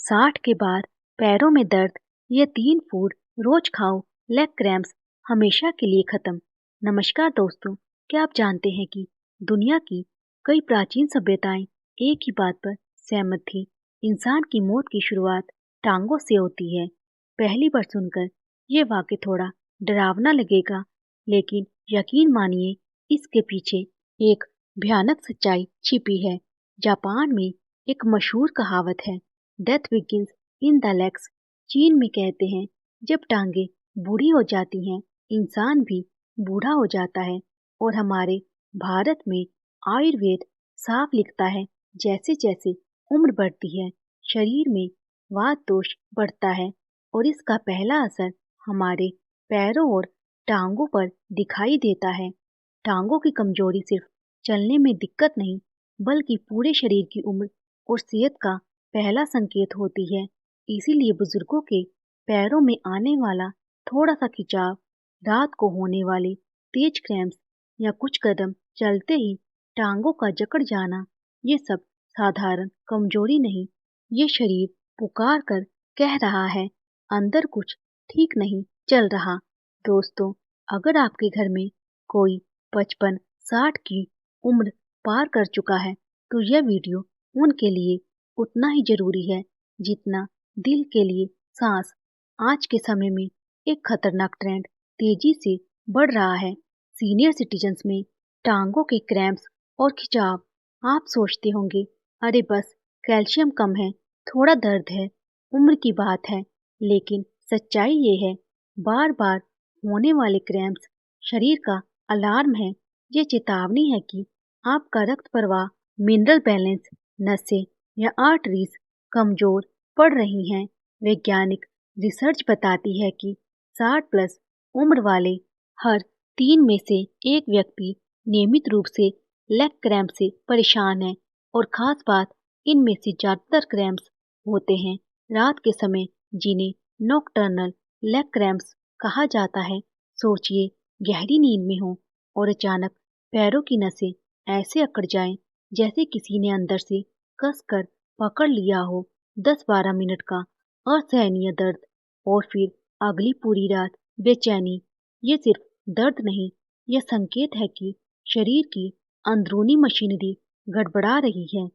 60 के बाद पैरों में दर्द, ये 3 फूड रोज खाओ, लेग क्रैम्प्स हमेशा के लिए खत्म। नमस्कार दोस्तों, क्या आप जानते हैं कि दुनिया की कई प्राचीन सभ्यताएं एक ही बात पर सहमत थी। इंसान की मौत की शुरुआत टांगों से होती है। पहली बार सुनकर ये वाक्य थोड़ा डरावना लगेगा, लेकिन यकीन मानिए इसके पीछे एक भयानक सच्चाई छिपी है। जापान में एक मशहूर कहावत है, death begins in the legs. चीन में कहते हैं, जब टांगे बूढ़ी हो जाती हैं, इंसान भी बूढ़ा हो जाता है। और हमारे भारत में आयुर्वेद साफ लिखता है, जैसे जैसे उम्र बढ़ती है, शरीर में वात दोष बढ़ता है और इसका पहला असर हमारे पैरों और टांगों पर दिखाई देता है। टांगों की कमजोरी सिर्फ चलने में दिक्कत नहीं, बल्कि पूरे शरीर की उम्र और सेहत का पहला संकेत होती है। इसीलिए बुजुर्गों के पैरों में आने वाला थोड़ा सा खिंचाव, रात को होने वाले तेज क्रैम्प्स या कुछ कदम चलते ही टांगों का जकड़ जाना, ये सब साधारण कमजोरी नहीं, ये शरीर पुकार कर कह रहा है अंदर कुछ ठीक नहीं चल रहा। दोस्तों, अगर आपके घर में कोई 55-60 की उम्र पार कर चुका है, तो यह वीडियो उनके लिए उतना ही जरूरी है जितना दिल के लिए सांस। आज के समय में एक खतरनाक ट्रेंड तेजी से बढ़ रहा है, सीनियर सिटीजन्स में टांगों के क्रैम्प्स और खिंचाव। आप सोचते होंगे, अरे बस कैल्शियम कम है, थोड़ा दर्द है, उम्र की बात है। लेकिन सच्चाई ये है, बार बार होने वाले क्रैम्प्स शरीर का अलार्म है। ये चेतावनी है कि आपका रक्त प्रवाह, मिनरल बैलेंस, नसें या आर्टरीज कमजोर पड़ रही हैं। वैज्ञानिक रिसर्च बताती है कि 60 प्लस उम्र वाले हर 3 में से एक व्यक्ति नियमित रूप से लेग क्रैम्प से परेशान है। और खास बात, इनमें से ज्यादातर क्रैम्प्स होते हैं रात के समय, जिन्हें नॉकटर्नल लेग क्रैम्प्स कहा जाता है। सोचिए, गहरी नींद में हो और अचानक पैरों की नसें ऐसे अकड़ जाएं जैसे किसी ने अंदर से कसकर पकड़ लिया हो। 10-12 मिनट का असहनीय दर्द और फिर अगली पूरी रात बेचैनी। ये सिर्फ दर्द नहीं, यह संकेत है कि शरीर की अंदरूनी मशीनरी गड़बड़ा रही है।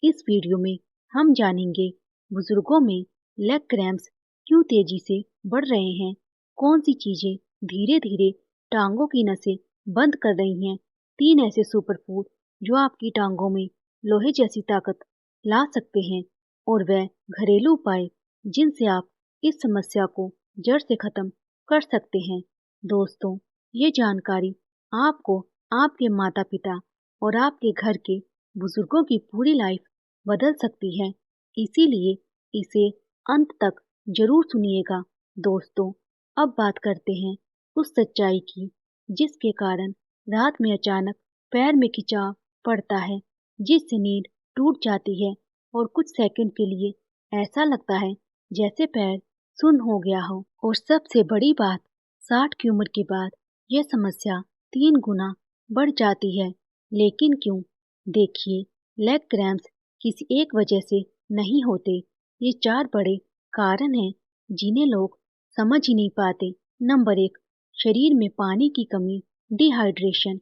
इस वीडियो में हम जानेंगे बुजुर्गों में लेग क्रैम्प्स क्यों तेजी से बढ़ रहे हैं, कौन सी चीजें धीरे धीरे टांगों की नसें बंद कर रही हैं, 3 ऐसे सुपर फूड जो आपकी टांगों में लोहे जैसी ताकत ला सकते हैं, और वह घरेलू उपाय जिनसे आप इस समस्या को जड़ से खत्म कर सकते हैं। दोस्तों, ये जानकारी आपको, आपके माता पिता और आपके घर के बुजुर्गों की पूरी लाइफ बदल सकती है। इसीलिए इसे अंत तक जरूर सुनिएगा। दोस्तों, अब बात करते हैं उस सच्चाई की जिसके कारण रात में अचानक पैर में खिंचाव पड़ता है, जिससे नींद टूट जाती है और कुछ सेकंड के लिए ऐसा लगता है जैसे पैर सुन्न हो गया हो। और सबसे बड़ी बात, 60 की उम्र के बाद यह समस्या 3 गुना बढ़ जाती है। लेकिन क्यों? देखिए, लेग क्रैम्प्स किसी एक वजह से नहीं होते। ये 4 बड़े कारण हैं जिन्हें लोग समझ ही नहीं पाते। नंबर 1, शरीर में पानी की कमी, डिहाइड्रेशन।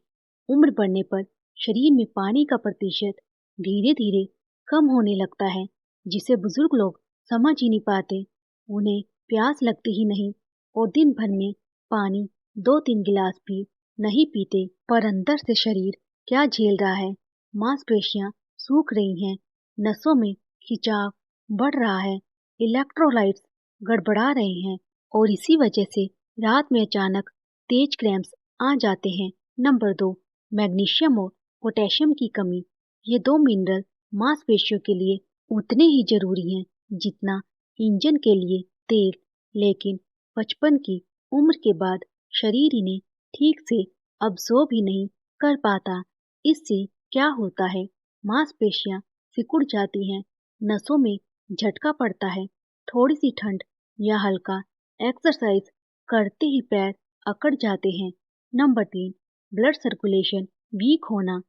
उम्र बढ़ने पर शरीर में पानी का प्रतिशत धीरे धीरे कम होने लगता है, जिसे बुजुर्ग लोग समझ ही नहीं पाते। उन्हें प्यास लगती ही नहीं और दिन भर में पानी 2-3 गिलास भी नहीं पीते। पर अंदर से शरीर क्या झेल रहा है? मांसपेशियां सूख रही हैं, नसों में खिंचाव बढ़ रहा है, इलेक्ट्रोलाइट्स गड़बड़ा रहे हैं और इसी वजह से रात में अचानक तेज क्रैम्प्स आ जाते हैं। नंबर 2, मैग्नीशियम और पोटेशियम की कमी। ये 2 मिनरल मांसपेशियों के लिए उतने ही जरूरी हैं जितना इंजन के लिए तेल। लेकिन 55 की उम्र के बाद शरीर इन्हें ठीक से अब्सॉर्ब ही नहीं कर पाता। इससे क्या होता है? मांसपेशियां सिकुड़ जाती हैं, नसों में झटका पड़ता है, थोड़ी सी ठंड या हल्का एक्सरसाइज करते ही पैर अकड़ जाते हैं। नंबर 3, ब्लड सर्कुलेशन वीक होना।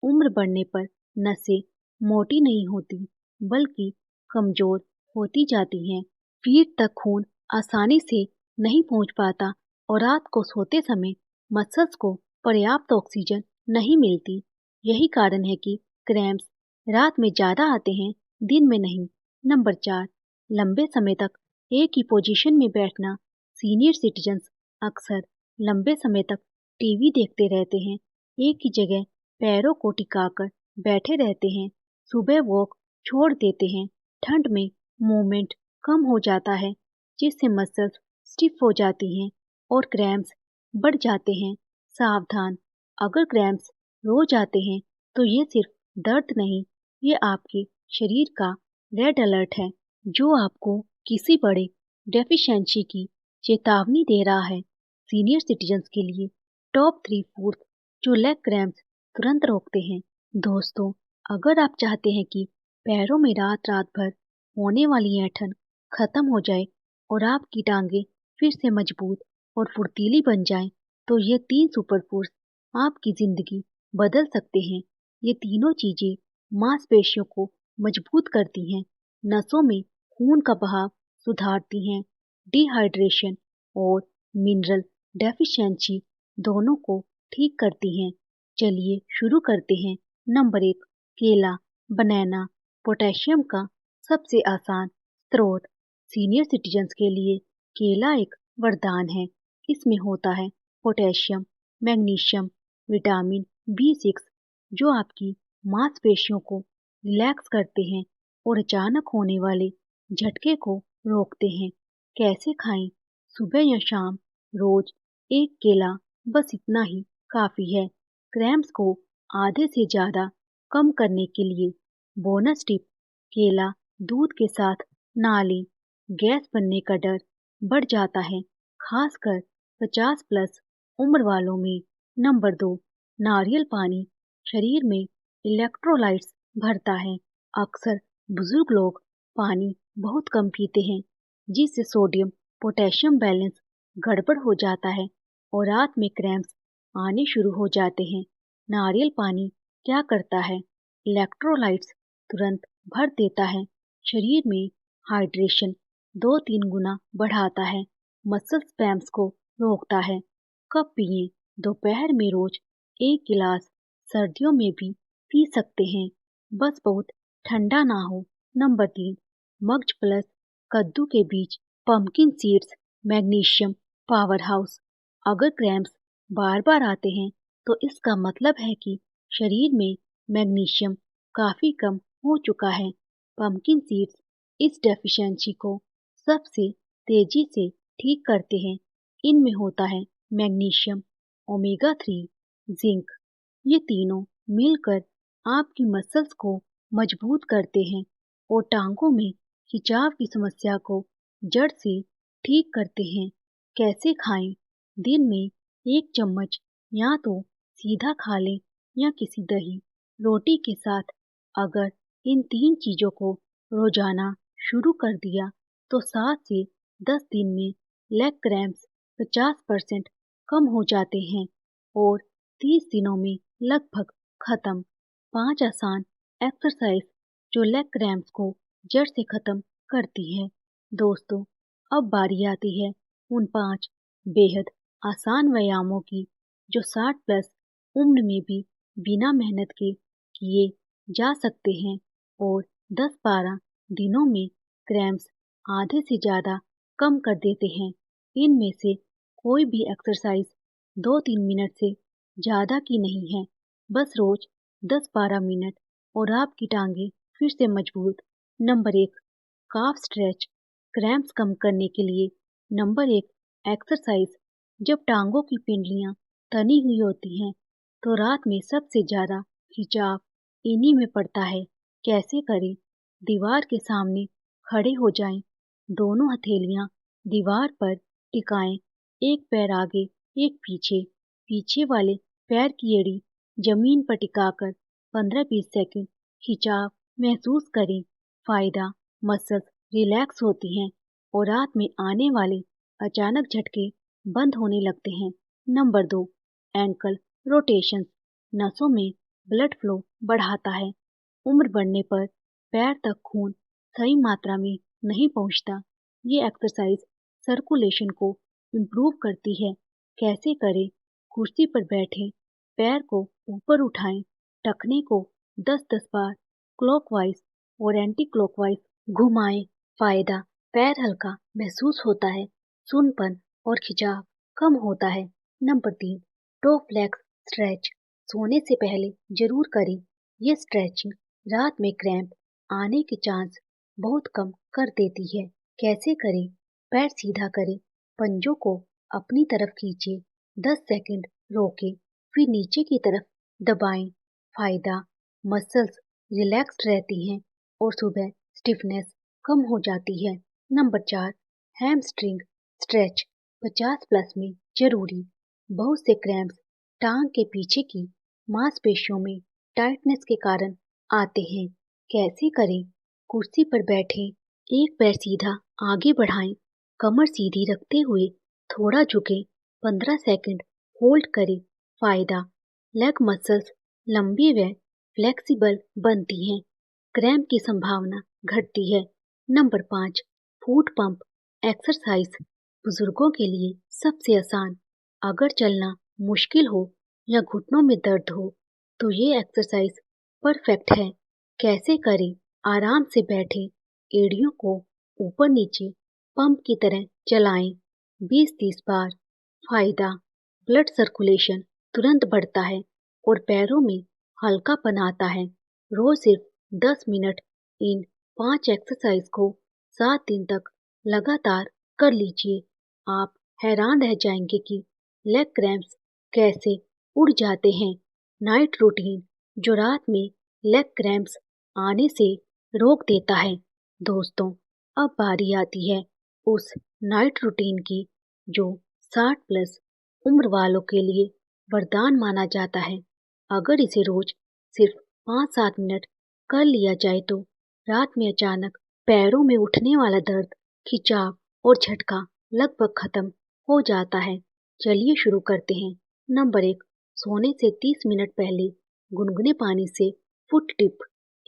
उम्र बढ़ने पर नसें मोटी नहीं होती, बल्कि कमजोर होती जाती हैं। पीठ तक खून आसानी से नहीं पहुंच पाता और रात को सोते समय मसल्स को पर्याप्त ऑक्सीजन नहीं मिलती। यही कारण है कि क्रैम्प्स रात में ज़्यादा आते हैं, दिन में नहीं। नंबर 4, लंबे समय तक एक ही पोजीशन में बैठना। सीनियर सिटीजन्स अक्सर लंबे समय तक टीवी देखते रहते हैं, एक ही जगह पैरों को टिकाकर बैठे रहते हैं, सुबह वॉक छोड़ देते हैं, ठंड में मूवमेंट कम हो जाता है जिससे मसल्स स्टिफ हो जाती हैं और क्रैम्प्स बढ़ जाते हैं। सावधान, अगर क्रैम्प्स रोज आते हैं तो ये सिर्फ दर्द नहीं, ये आपके शरीर का रेड अलर्ट है जो आपको किसी बड़े डेफिशिएंसी की चेतावनी दे रहा है। सीनियर सिटीजन्स के लिए टॉप 3 फूड्स जो लेग क्रैम्प्स तुरंत रोकते हैं। दोस्तों, अगर आप चाहते हैं कि पैरों में रात रात भर होने वाली ऐंठन खत्म हो जाए और आपकी टांगे फिर से मजबूत और फुर्तीली बन जाएं, तो ये 3 सुपर फूड्स आपकी जिंदगी बदल सकते हैं। ये तीनों चीजें मांसपेशियों को मजबूत करती हैं, नसों में खून का बहाव सुधारती हैं, डिहाइड्रेशन और मिनरल डेफिशिएंसी दोनों को ठीक करती हैं। चलिए शुरू करते हैं। नंबर 1, केला, बनाना, पोटेशियम का सबसे आसान स्रोत। सीनियर सिटीजन्स के लिए केला एक वरदान है। इसमें होता है पोटेशियम, मैग्नीशियम, विटामिन B6 जो आपकी मांसपेशियों को रिलैक्स करते हैं और अचानक होने वाले झटके को रोकते हैं। कैसे खाएं? सुबह या शाम रोज एक केला, बस इतना ही काफी है। क्रैम्प्स को आधे से ज्यादा कम करने के लिए बोनस टिप, केला दूध के साथ ना लें, गैस बनने का डर बढ़ जाता है, खासकर 50 प्लस उम्र वालों में। नंबर 2, नारियल पानी शरीर में इलेक्ट्रोलाइट्स भरता है। अक्सर बुजुर्ग लोग पानी बहुत कम पीते हैं जिससे सोडियम पोटेशियम बैलेंस गड़बड़ हो जाता है और रात में क्रैम्प्स आने शुरू हो जाते हैं। नारियल पानी क्या करता है? इलेक्ट्रोलाइट्स तुरंत भर देता है, शरीर में हाइड्रेशन 2-3 गुना बढ़ाता है, मसल स्पैम्स को रोकता है। कब पिए? दोपहर में रोज 1 गिलास, सर्दियों में भी पी सकते हैं, बस बहुत ठंडा ना हो। नंबर 3, मग्ज प्लस, कद्दू के बीज, pumpkin seeds, magnesium power house. अगर क्रैम्प्स बार बार आते हैं तो इसका मतलब है कि शरीर में मैग्नीशियम काफी कम हो चुका है। पंपकिन सीड्स इस डेफिशिएंसी को सबसे तेजी से ठीक करते हैं। इनमें होता है मैग्नीशियम, ओमेगा 3, जिंक। ये तीनों मिलकर आपकी मसल्स को मजबूत करते हैं और टांगों में खिंचाव की समस्या को जड़ से ठीक करते हैं। कैसे खाएं? दिन में 1 चम्मच या तो सीधा खा लें या किसी दही, रोटी के साथ। अगर इन 3 चीजों को रोजाना शुरू कर दिया तो 7 से 10 दिन में लेग क्रैम्प्स 50% कम हो जाते हैं और 30 दिनों में लगभग खत्म। 5 आसान एक्सरसाइज जो लेग क्रैम्प्स को जड़ से खत्म करती है। दोस्तों, अब बारी आती है उन 5 बेहद आसान व्यायामों की जो 60 प्लस उम्र में भी बिना मेहनत के किए जा सकते हैं और 10-12 दिनों में क्रैम्प्स आधे से ज़्यादा कम कर देते हैं। इनमें से कोई भी एक्सरसाइज 2-3 मिनट से ज़्यादा की नहीं है, बस रोज 10-12 मिनट और आपकी टांगे फिर से मजबूत। नंबर 1, काफ स्ट्रेच, क्रैम्प्स कम करने के लिए नंबर 1 एक्सरसाइज। जब टांगों की पिंडलियां तनी हुई होती हैं तो रात में सबसे ज़्यादा खिंचाव इन्हीं में पड़ता है। कैसे करें? दीवार के सामने खड़े हो जाएं, दोनों हथेलियां दीवार पर टिकाएं, एक पैर आगे एक पीछे, पीछे वाले पैर की एड़ी जमीन पर टिकाकर 15-20 सेकंड खिंचाव महसूस करें। फायदा, मसल्स रिलैक्स होती हैं और रात में आने वाले अचानक झटके बंद होने लगते हैं। नंबर 2, एंकल रोटेशन, नसों में ब्लड फ्लो बढ़ाता है। उम्र बढ़ने पर पैर तक खून सही मात्रा में नहीं पहुंचता। ये एक्सरसाइज सर्कुलेशन को इम्प्रूव करती है। कैसे करें? कुर्सी पर बैठें, पैर को ऊपर उठाएं, टखने को 10-10 बार क्लॉकवाइज और एंटी क्लॉकवाइज घुमाएं। फायदा: पैर हल्का महसूस होता है, सुन्नपन और खिंचाव कम होता है। नंबर 3, टो फ्लेक्स स्ट्रेच सोने से पहले जरूर करें। ये स्ट्रेचिंग रात में क्रैम्प आने के चांस बहुत कम कर देती है। कैसे करें? पैर सीधा करें, पंजों को अपनी तरफ खींचे, 10 सेकंड रोकें, फिर नीचे की तरफ दबाएं। फायदा: मसल्स रिलैक्स्ड रहती हैं और सुबह स्टिफनेस कम हो जाती है। नंबर 4, हैमस्ट्रिंग स्ट्रेच 50+ में जरूरी। बहुत से क्रैम्प्स टांग के पीछे की मांसपेशियों में टाइटनेस के कारण आते हैं। कैसे करें? कुर्सी पर बैठें, एक पैर सीधा आगे बढ़ाएं, कमर सीधी रखते हुए थोड़ा झुकें, 15 सेकंड होल्ड करें। फायदा: लेग मसल्स लंबी व फ्लेक्सिबल बनती हैं, क्रैम्प की संभावना घटती है। नंबर 5, फूट पंप एक्सरसाइज बुजुर्गों के लिए सबसे आसान। अगर चलना मुश्किल हो या घुटनों में दर्द हो तो ये एक्सरसाइज परफेक्ट है। कैसे करें? आराम से बैठें, एड़ियों को ऊपर नीचे पंप की तरह चलाएं, 20-30 बार। फायदा: ब्लड सर्कुलेशन तुरंत बढ़ता है और पैरों में हल्कापन आता है। रोज सिर्फ 10 मिनट इन 5 एक्सरसाइज को 7 दिन तक लगातार कर लीजिए। आप हैरान रह जाएंगे कि लेग क्रैम्प्स कैसे उड़ जाते हैं। नाइट रूटीन जो रात में लेग क्रैम्प्स आने से रोक देता है। दोस्तों, अब बारी आती है उस नाइट रूटीन की जो 60+ उम्र वालों के लिए वरदान माना जाता है। अगर इसे रोज सिर्फ 5-7 मिनट कर लिया जाए तो रात में अचानक पैरों में उठने वाला दर्द, खिंचाव और झटका लगभग खत्म हो जाता है। चलिए शुरू करते हैं। नंबर 1, सोने से 30 मिनट पहले गुनगुने पानी से फुट टिप।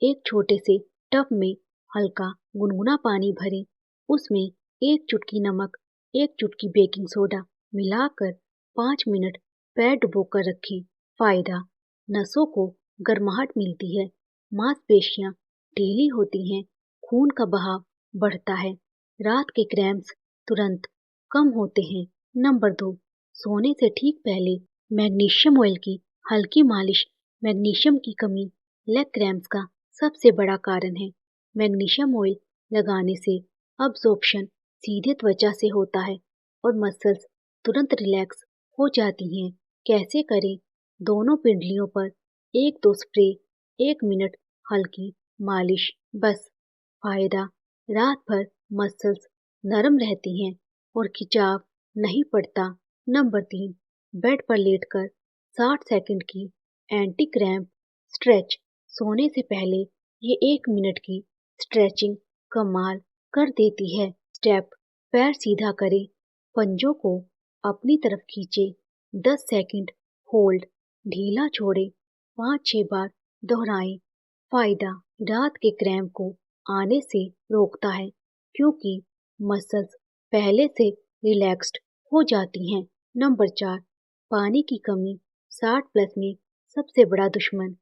एक छोटे से टब में हल्का गुनगुना पानी भरें, उसमें 1 चुटकी नमक, 1 चुटकी बेकिंग सोडा मिलाकर 5 मिनट पैर डुबोकर रखें। फायदा: नसों को गर्माहट मिलती है, मांसपेशियां ढीली होती हैं, खून का बहाव बढ़ता है, रात के क्रैम्प्स तुरंत कम होते हैं। नंबर 2, सोने से ठीक पहले मैग्नीशियम ऑयल की हल्की मालिश। मैग्नीशियम की कमी लेग क्रैम्प्स का सबसे बड़ा कारण है। मैग्नीशियम ऑयल लगाने से अब्जॉर्प्शन सीधे त्वचा से होता है और मसल्स तुरंत रिलैक्स हो जाती हैं। कैसे करें? दोनों पिंडलियों पर 1-2 स्प्रे, 1 मिनट हल्की मालिश बस। फायदा: रात भर मसल्स नरम रहती हैं और खिंचाव नहीं पड़ता। नंबर 3, बेड पर लेटकर 60 सेकंड की एंटी क्रैम्प स्ट्रेच। सोने से पहले ये 1 मिनट की स्ट्रेचिंग कमाल कर देती है। स्टेप: पैर सीधा करें, पंजों को अपनी तरफ खींचे, 10 सेकंड होल्ड, ढीला छोड़े, 5-6 बार दोहराएं। फायदा: रात के क्रैम्प को आने से रोकता है क्योंकि मसल्स पहले से रिलैक्स्ड हो जाती हैं। नंबर 4, पानी की कमी 60+ में सबसे बड़ा दुश्मन।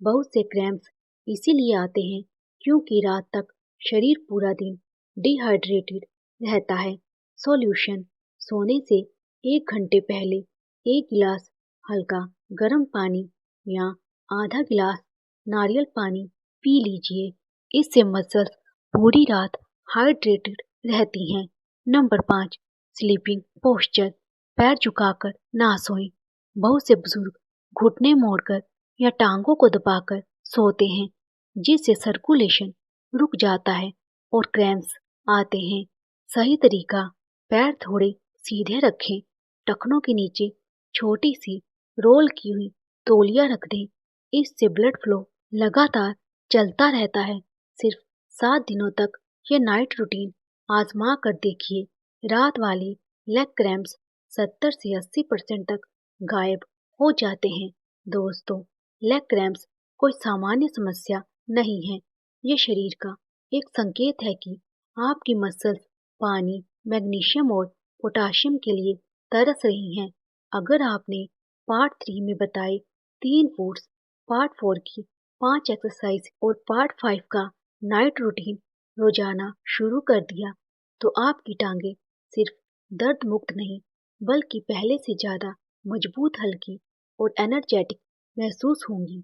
बहुत से क्रैम्प्स इसीलिए आते हैं क्योंकि रात तक शरीर पूरा दिन डिहाइड्रेटेड रहता है। सॉल्यूशन: सोने से 1 घंटे पहले 1 गिलास हल्का गर्म पानी या आधा गिलास नारियल पानी पी लीजिए। इससे मसल्स पूरी रात हाइड्रेटेड रहती हैं। Number 5, sleeping posture. पैर झुकाकर ना सोएं। बहुत से बुजुर्ग घुटने मोड़कर या टांगों को दबाकर सोते हैं, जिससे सर्कुलेशन रुक जाता है और क्रैम्प्स आते हैं। सही तरीका: पैर थोड़े सीधे रखें, टखनों के नीचे छोटी सी रोल की हुई तौलिया रख दें। इससे ब्लड फ्लो लगातार चलता रहता है। सिर्फ 7 दिनों तक ये नाइट रूटीन आजमा कर देखिए। रात वाले लेग क्रैम्प्स 70 से 80% तक गायब हो जाते हैं। दोस्तों, लेग क्रैम्प्स कोई सामान्य समस्या नहीं है। ये शरीर का एक संकेत है कि आपकी मसल्स पानी, मैग्नीशियम और पोटाशियम के लिए तरस रही हैं। अगर आपने पार्ट 3 में बताए 3 फूड्स, पार्ट 4 की 5 एक्सरसाइज और पार्ट 5 का नाइट रूटीन रोजाना शुरू कर दिया, तो आपकी टांगें सिर्फ दर्द मुक्त नहीं, बल्कि पहले से ज़्यादा मजबूत, हल्की और एनर्जेटिक महसूस होंगी।